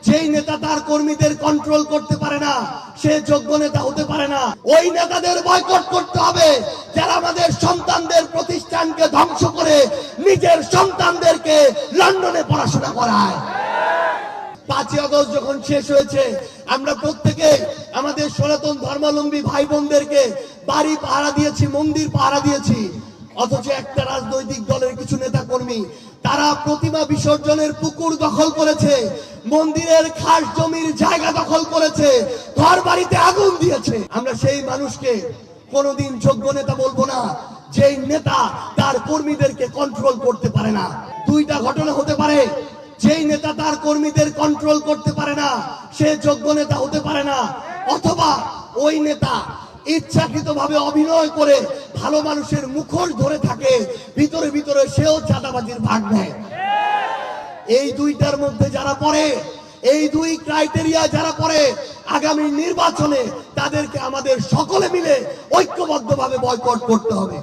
যেই নেতা তার কর্মীদের কন্ট্রোল করতে পারে না সে যোগ্য নেতা হতে পারে না। ওই নেতাদের বয়কট করতে হবে যারা আমাদের সন্তানদের প্রতিষ্ঠানকে ধ্বংস করে নিজের সন্তানদেরকে লন্ডনে পড়াশোনা করায়। 5ই আগস্ট যখন শেষ হয়েছে আমরা প্রত্যেকে আমাদের সনাতন ধর্মাবলম্বী ভাই বোনদেরকে বাড়ি পাহারা দিয়েছি, মন্দির পাহারা দিয়েছি, অথচ একটা রাজনৈতিক দলের কিছু নেতা কর্মী তারা প্রতিমা বিসর্জনের পুকুর দখল করেছে, মন্দিরের খাস জমির জায়গা দখল করেছে, ঘর বাড়িতে আগুন দিয়েছে। আমরা সেই মানুষকে কোনোদিন যোগ্য নেতা বলবো না যেই নেতা তার কর্মীদেরকে কন্ট্রোল করতে পারে না। দুইটা ঘটনা হতে পারে, যেই নেতা তার কর্মীদের কন্ট্রোল করতে পারে না সে যোগ্য নেতা হতে পারে না, অথবা ওই নেতা ইচ্ছাকৃতভাবে অভিনয় করে ভালো মানুষের মুখোশ ধরে থাকে, ভিতরে ভিতরে সেও চাঁদাবাজির ভাগ নেয়। এই দুইটার মধ্যে যারা পড়ে, এই দুই ক্রাইটেরিয়া যারা পড়ে, আগামী নির্বাচনে তাদেরকে আমাদের সকলে মিলে ঐক্যবদ্ধভাবে বয়কট করতে হবে।